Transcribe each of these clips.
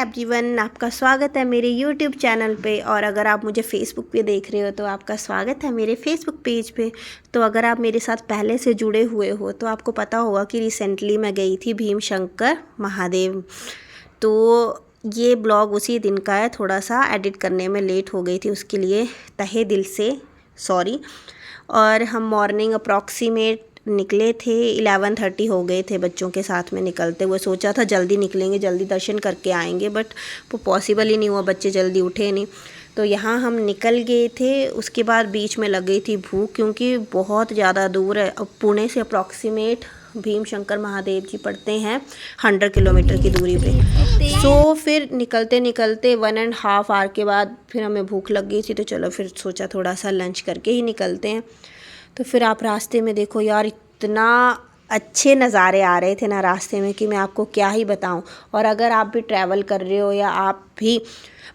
Everyone, आपका स्वागत है मेरे यूट्यूब चैनल पे। और अगर आप मुझे फेसबुक पे देख रहे हो तो आपका स्वागत है मेरे फेसबुक पेज पे। तो अगर आप मेरे साथ पहले से जुड़े हुए हो तो आपको पता होगा कि रिसेंटली मैं गई थी भीमशंकर महादेव। तो ये ब्लॉग उसी दिन का है, थोड़ा सा एडिट करने में लेट हो गई थी, उसके लिए तहे दिल से सॉरी। और हम मॉर्निंग अप्रॉक्सीमेट निकले थे, 11:30 हो गए थे बच्चों के साथ में निकलते हुए। सोचा था जल्दी निकलेंगे, जल्दी दर्शन करके आएंगे, बट वो पॉसिबल ही नहीं हुआ, बच्चे जल्दी उठे नहीं। तो यहाँ हम निकल गए थे। उसके बाद बीच में लग गई थी भूख, क्योंकि बहुत ज़्यादा दूर है। अब पुणे से अप्रॉक्सीमेट भीमशंकर महादेव जी पड़ते हैं 100 किलोमीटर की दूरी पे। सो फिर निकलते निकलते 1.5 आवर के बाद फिर हमें भूख लग गई थी, तो चलो फिर सोचा थोड़ा सा लंच करके ही निकलते हैं। तो फिर आप रास्ते में देखो यार, इतना अच्छे नज़ारे आ रहे थे ना रास्ते में कि मैं आपको क्या ही बताऊं। और अगर आप भी ट्रैवल कर रहे हो या आप भी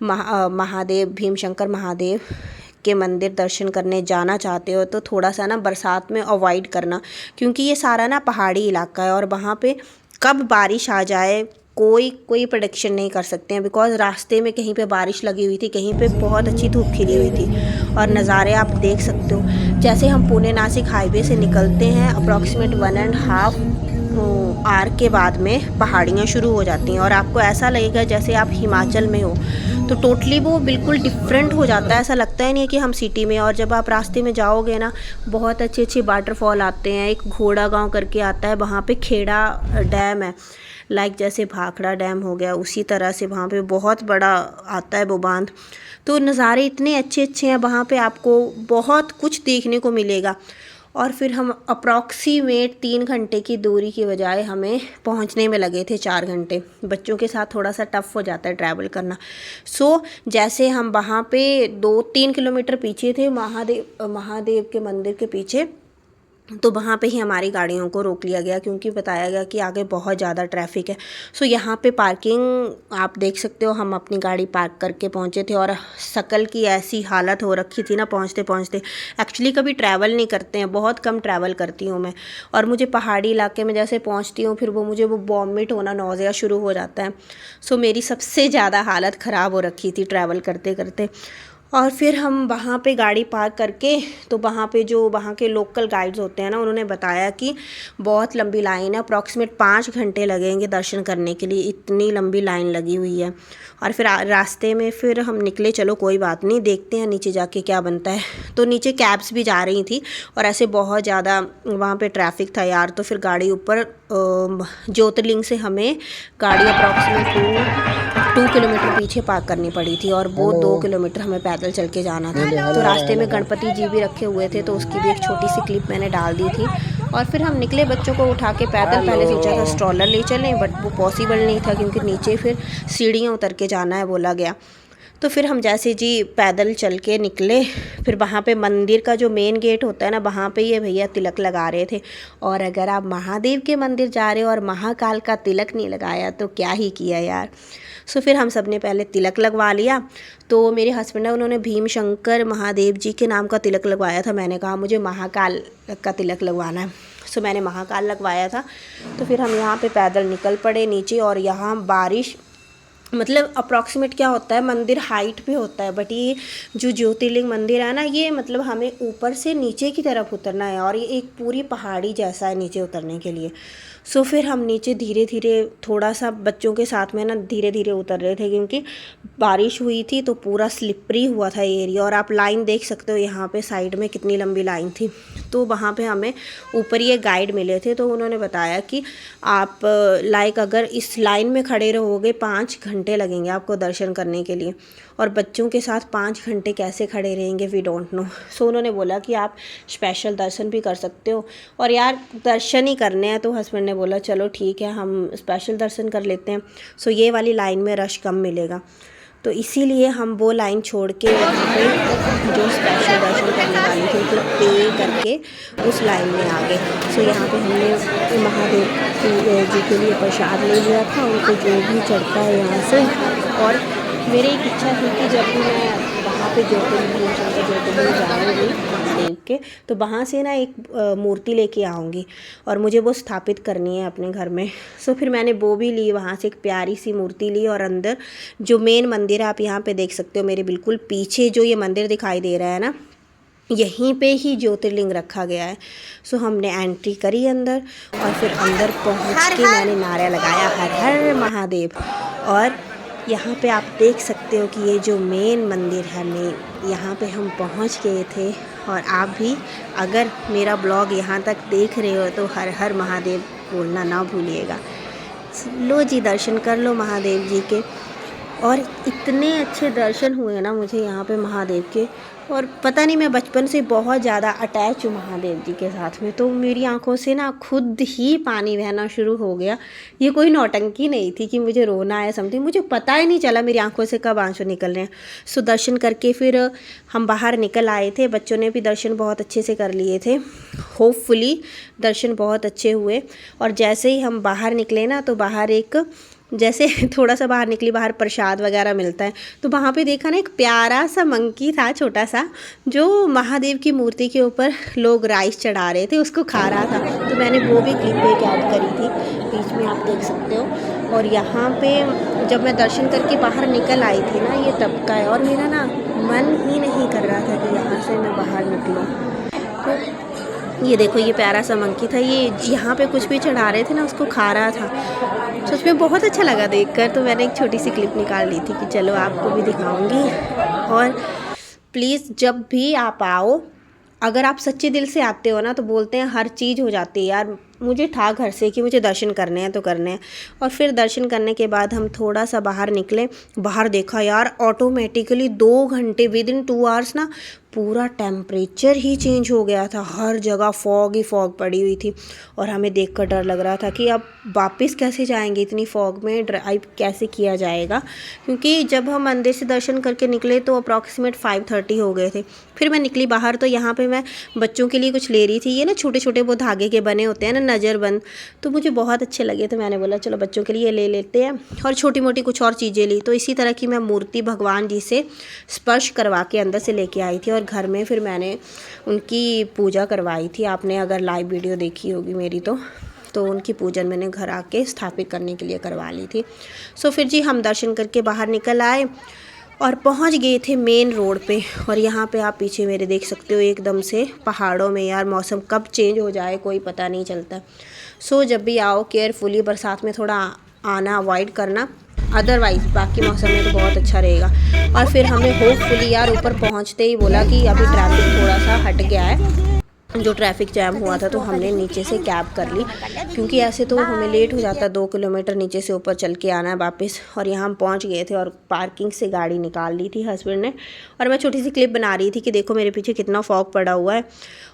महादेव भीमशंकर महादेव के मंदिर दर्शन करने जाना चाहते हो तो थोड़ा सा ना बरसात में अवॉइड करना, क्योंकि ये सारा ना पहाड़ी इलाका है और वहाँ पे कब बारिश आ जाए कोई प्रेडिक्शन नहीं कर सकते हैं। बिकॉज रास्ते में कहीं पे बारिश लगी हुई थी, कहीं पे बहुत अच्छी धूप खिली हुई थी। और नज़ारे आप देख सकते हो। जैसे हम पुणे नासिक हाईवे से निकलते हैं अप्रॉक्सीमेट 1.5 आवर के बाद में पहाड़ियाँ शुरू हो जाती हैं और आपको ऐसा लगेगा जैसे आप हिमाचल में हो। तो टोटली वो बिल्कुल डिफरेंट हो जाता है, ऐसा लगता ही नहीं है कि हम सिटी में। और जब आप रास्ते में जाओगे ना, बहुत अच्छे अच्छे वाटरफॉल आते हैं। एक घोड़ा गांव करके आता है, वहाँ पे खेड़ा डैम है, लाइक जैसे भाखड़ा डैम हो गया, उसी तरह से वहाँ पे बहुत बड़ा आता है वो बांध। तो नज़ारे इतने अच्छे अच्छे हैं वहाँ पे, आपको बहुत कुछ देखने को मिलेगा। और फिर हम अप्रॉक्सीमेट 3 घंटे की दूरी की बजाय हमें पहुँचने में लगे थे 4 घंटे। बच्चों के साथ थोड़ा सा टफ़ हो जाता है ट्रैवल करना। सो जैसे हम वहाँ पे 2-3 किलोमीटर पीछे थे महादेव के मंदिर के पीछे, तो वहाँ पे ही हमारी गाड़ियों को रोक लिया गया, क्योंकि बताया गया कि आगे बहुत ज़्यादा ट्रैफिक है। सो यहाँ पे पार्किंग आप देख सकते हो, हम अपनी गाड़ी पार्क करके पहुँचे थे। और शकल की ऐसी हालत हो रखी थी ना पहुँचते पहुँचते। एक्चुअली कभी ट्रैवल नहीं करते हैं, बहुत कम ट्रैवल करती हूँ मैं। और मुझे पहाड़ी इलाके में जैसे पहुँचती हूँ फिर मुझे वॉमिट होना, नौज़िया शुरू हो जाता है। सो मेरी सबसे ज़्यादा हालत ख़राब हो रखी थी ट्रैवल करते करते। और फिर हम वहाँ पे गाड़ी पार्क करके, तो वहाँ पे जो वहाँ के लोकल गाइड्स होते हैं ना, उन्होंने बताया कि बहुत लंबी लाइन है, अप्रॉक्सीमेट 5 घंटे लगेंगे दर्शन करने के लिए, इतनी लंबी लाइन लगी हुई है। और फिर रास्ते में फिर हम निकले, चलो कोई बात नहीं, देखते हैं नीचे जाके क्या बनता है। तो नीचे कैब्स भी जा रही थी और ऐसे बहुत ज़्यादा वहाँ पे ट्रैफिक था यार। तो फिर गाड़ी ऊपर ज्योतिर्लिंग से हमें गाड़ी अप्रॉक्सीमेट 2 किलोमीटर पीछे पार्क करनी पड़ी थी, और वो 2 किलोमीटर हमें पैदल चल के जाना था। तो रास्ते में गणपति जी भी रखे हुए थे, तो उसकी भी एक छोटी सी क्लिप मैंने डाल दी थी। और फिर हम निकले बच्चों को उठा के पैदल। पहले सोचा था स्ट्रॉलर ले चलें, बट वो पॉसिबल नहीं था, क्योंकि नीचे फिर सीढ़ियाँ उतर के जाना है बोला गया। तो फिर हम जैसे जी पैदल चल के निकले, फिर वहाँ पे मंदिर का जो मेन गेट होता है ना, वहाँ पे ये भैया तिलक लगा रहे थे। और अगर आप महादेव के मंदिर जा रहे हो और महाकाल का तिलक नहीं लगाया तो क्या ही किया यार। सो फिर हम सब ने पहले तिलक लगवा लिया। तो मेरे हस्बैंड है, उन्होंने भीमशंकर महादेव जी के नाम का तिलक लगवाया था। मैंने कहा मुझे महाकाल का तिलक लगवाना है, सो मैंने महाकाल लगवाया था। तो फिर हम यहाँ पे पैदल निकल पड़े नीचे। और यहाँ बारिश, मतलब अप्रॉक्सीमेट क्या होता है, मंदिर हाइट पे होता है, बट ये जो ज्योतिर्लिंग मंदिर है ना, ये मतलब हमें ऊपर से नीचे की तरफ उतरना है, और ये एक पूरी पहाड़ी जैसा है नीचे उतरने के लिए। सो फिर हम नीचे धीरे धीरे, थोड़ा सा बच्चों के साथ में ना धीरे धीरे उतर रहे थे, क्योंकि बारिश हुई थी तो पूरा स्लिपरी हुआ था ये एरिया। और आप लाइन देख सकते हो यहाँ पे साइड में कितनी लंबी लाइन थी। तो वहाँ पे हमें ऊपर ये गाइड मिले थे, तो उन्होंने बताया कि आप लाइक अगर इस लाइन में खड़े रहोगे 5 घंटे लगेंगे आपको दर्शन करने के लिए। और बच्चों के साथ 5 घंटे कैसे खड़े रहेंगे, वी डोंट नो। सो उन्होंने बोला कि आप स्पेशल दर्शन भी कर सकते हो। और यार दर्शन ही करने हैं, तो हस्बैंड ने बोला चलो ठीक है, हम स्पेशल दर्शन कर लेते हैं। सो ये वाली लाइन में रश कम मिलेगा, तो इसीलिए हम वो लाइन छोड़ के यहाँ पे जो स्पेशल दर्शन करने वाली थी तो पे करके उस लाइन में आ गए। सो यहाँ पे हमने महादेव जी के लिए प्रसाद ले लिया था, उनको जो भी चढ़ता है यहाँ से। और मेरी एक इच्छा थी कि जब भी मैं वहाँ पे ज्योतिर्लिंग जाऊँगी महादेव के, तो वहाँ से ना एक मूर्ति लेके आऊँगी और मुझे वो स्थापित करनी है अपने घर में। सो फिर मैंने वो भी ली, वहाँ से एक प्यारी सी मूर्ति ली और अंदर जो मेन मंदिर है, आप यहाँ पे देख सकते हो मेरे बिल्कुल पीछे जो ये मंदिर दिखाई दे रहा है ना, यहीं पे ही ज्योतिर्लिंग रखा गया है। सो हमने एंट्री करी अंदर और फिर अंदर पहुँच के मैंने नारा लगाया हर हर महादेव। और यहाँ पे आप देख सकते हो कि ये जो मेन मंदिर है, यहाँ पे हम पहुँच गए थे। और आप भी अगर मेरा ब्लॉग यहाँ तक देख रहे हो तो हर हर महादेव बोलना ना भूलिएगा। लो जी, दर्शन कर लो महादेव जी के। और इतने अच्छे दर्शन हुए ना मुझे यहाँ पे महादेव के, और पता नहीं मैं बचपन से बहुत ज़्यादा अटैच हूँ महादेव जी के साथ में, तो मेरी आंखों से ना खुद ही पानी बहना शुरू हो गया। ये कोई नौटंकी नहीं थी कि मुझे रोना है समथिंग, मुझे पता ही नहीं चला मेरी आंखों से कब आंसू निकल रहे हैं। सो दर्शन करके फिर हम बाहर निकल आए थे, बच्चों ने भी दर्शन बहुत अच्छे से कर लिए थे। होपफुली दर्शन बहुत अच्छे हुए। और जैसे ही हम बाहर निकले ना, तो बाहर एक जैसे थोड़ा सा बाहर निकली, बाहर प्रसाद वगैरह मिलता है, तो वहाँ पे देखा ना एक प्यारा सा मंकी था, छोटा सा, जो महादेव की मूर्ति के ऊपर लोग राइस चढ़ा रहे थे, उसको खा रहा था। तो मैंने वो भी क्लिप एक ऐड करी थी, बीच में आप देख सकते हो। और यहाँ पे जब मैं दर्शन करके बाहर निकल आई थी ना, ये तब का है, और मेरा ना मन ही नहीं कर रहा था कि यहाँ से मैं बाहर निकलूँ। तो ये देखो, ये प्यारा सा मंकी था, ये यहाँ पे कुछ भी चढ़ा रहे थे ना, उसको खा रहा था। सच में बहुत अच्छा लगा देखकर, तो मैंने एक छोटी सी क्लिप निकाल ली थी कि चलो आपको भी दिखाऊंगी। और प्लीज़ जब भी आप आओ, अगर आप सच्चे दिल से आते हो ना, तो बोलते हैं हर चीज़ हो जाती है यार। मुझे था घर से कि मुझे दर्शन करने हैं तो करने हैं। और फिर दर्शन करने के बाद हम थोड़ा सा बाहर निकले, बाहर देखा यार ऑटोमेटिकली 2 घंटे विदिन 2 आवर्स ना पूरा टेम्परेचर ही चेंज हो गया था। हर जगह फॉग ही फॉग पड़ी हुई थी और हमें देखकर डर लग रहा था कि अब वापस कैसे जाएंगे, इतनी फॉग में ड्राइव कैसे किया जाएगा। क्योंकि जब हम मंदिर से दर्शन करके निकले तो अप्रॉक्सीमेट 5:30 हो गए थे। फिर मैं निकली बाहर, तो यहाँ पे मैं बच्चों के लिए कुछ ले रही थी। ये ना छोटे छोटे वो धागे के बने होते हैं ना, नज़रबंद, तो मुझे बहुत अच्छे लगे, तो मैंने बोला चलो बच्चों के लिए ले लेते हैं। और छोटी मोटी कुछ और चीज़ें ली। तो इसी तरह की मैं मूर्ति भगवान जी से स्पर्श करवा के अंदर से लेके आई थी, और घर में फिर मैंने उनकी पूजा करवाई थी। आपने अगर लाइव वीडियो देखी होगी मेरी तो उनकी पूजन मैंने घर आके स्थापित करने के लिए करवा ली थी। सो फिर जी हम दर्शन करके बाहर निकल आए और पहुंच गए थे मेन रोड पे। और यहाँ पे आप पीछे मेरे देख सकते हो एकदम से पहाड़ों में, यार मौसम कब चेंज हो जाए कोई पता नहीं चलता। सो जब भी आओ केयरफुली, बरसात में थोड़ा आना अवॉइड करना, अदरवाइज़ बाकी मौसम में तो बहुत अच्छा रहेगा। और फिर हमें होपफुली यार ऊपर पहुँचते ही बोला कि अभी ट्रैफिक थोड़ा सा हट गया है, जो ट्रैफिक जैम हुआ था, तो हमने नीचे से कैब कर ली, क्योंकि ऐसे तो हमें लेट हो जाता। 2 किलोमीटर नीचे से ऊपर चल के आना है वापस। और यहाँ हम पहुँच गए थे और पार्किंग से गाड़ी निकाल ली थी हस्बैंड ने। और मैं छोटी सी क्लिप बना रही थी कि देखो मेरे पीछे कितना फॉग पड़ा हुआ है।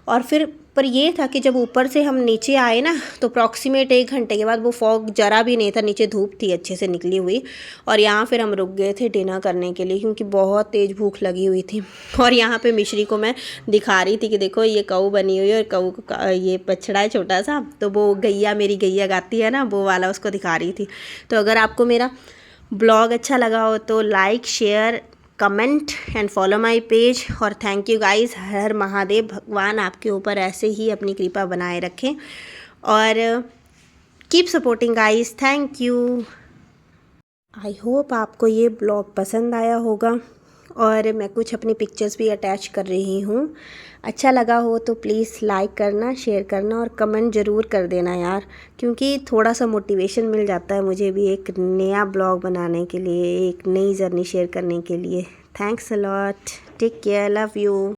और फिर पर ये था कि जब ऊपर से हम नीचे आए ना, तो अप्रॉक्सीमेट 1 घंटे के बाद वो फॉग जरा भी नहीं था, नीचे धूप थी अच्छे से निकली हुई। और यहाँ फिर हम रुक गए थे डिनर करने के लिए, क्योंकि बहुत तेज़ भूख लगी हुई थी। और यहाँ पे मिश्री को मैं दिखा रही थी कि देखो ये कऊ बनी हुई है, और कऊ का ये बछड़ा है छोटा सा, तो वो गैया, मेरी गैया गाती है ना, वो वाला उसको दिखा रही थी। तो अगर आपको मेरा ब्लॉग अच्छा लगा हो तो like, share, comment and follow my page. और थैंक यू गाइस। हर महादेव, भगवान आपके ऊपर ऐसे ही अपनी कृपा बनाए रखें। और keep supporting guys, thank you. I hope आपको ये ब्लॉग पसंद आया होगा। और मैं कुछ अपनी पिक्चर्स भी अटैच कर रही हूँ। अच्छा लगा हो तो प्लीज़ लाइक करना, शेयर करना और कमेंट ज़रूर कर देना यार, क्योंकि थोड़ा सा मोटिवेशन मिल जाता है मुझे भी एक नया ब्लॉग बनाने के लिए, एक नई जर्नी शेयर करने के लिए। Thanks a lot, take care, love you.